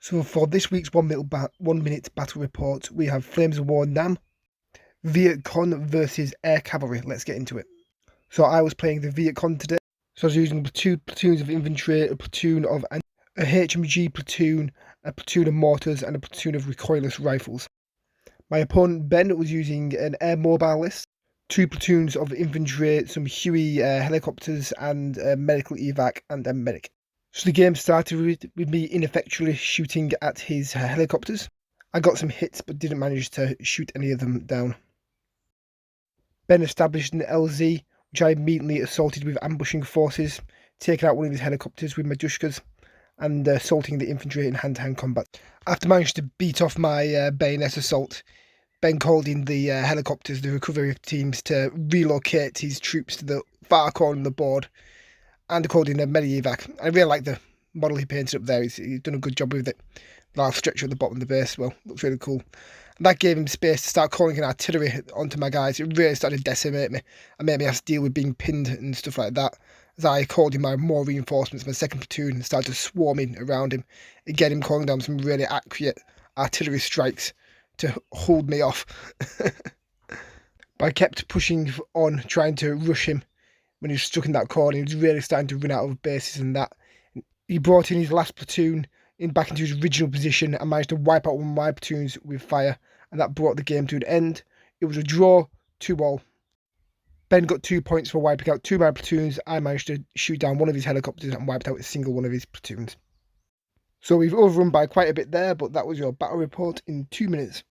So for this week's 1 minute battle report, we have Flames of War Nam, Viet Cong versus Air Cavalry. Let's get into it. So I was playing the Viet Cong today. So I was using two platoons of infantry, a platoon of a HMG platoon, a platoon of mortars, and a platoon of recoilless rifles. My opponent Ben was using an air mobile list, 2 platoons of infantry, some Huey helicopters, and a medical evac and a medic. So the game started with me ineffectually shooting at his helicopters. I got some hits but didn't manage to shoot any of them down. Ben established an LZ, which I immediately assaulted with ambushing forces, taking out one of his helicopters with Madushkas, and assaulting the infantry in hand-to-hand combat. After managing to beat off my bayonet assault, Ben called in the helicopters, the recovery teams, to relocate his troops to the far corner of the board, and called in a medi-evac. I really like the model he painted up there. He's done a good job with it. The large stretcher at the bottom of the base, well, looks really cool. And that gave him space to start calling in artillery onto my guys. It really started to decimate me and made me have to deal with being pinned and stuff like that. As I called in my more reinforcements, my second platoon, and started swarming around him. Again, him calling down some really accurate artillery strikes to hold me off. But I kept pushing on, trying to rush him when he was stuck in that corner. He was really starting to run out of bases and that. He brought in his last platoon back into his original position and managed to wipe out one of my platoons with fire, and that brought the game to an end. It was a draw, 2-2. Ben got 2 points for wiping out 2 of my platoons. I managed to shoot down one of his helicopters and wiped out a single one of his platoons. So we've overrun by quite a bit there, but that was your battle report in 2 minutes.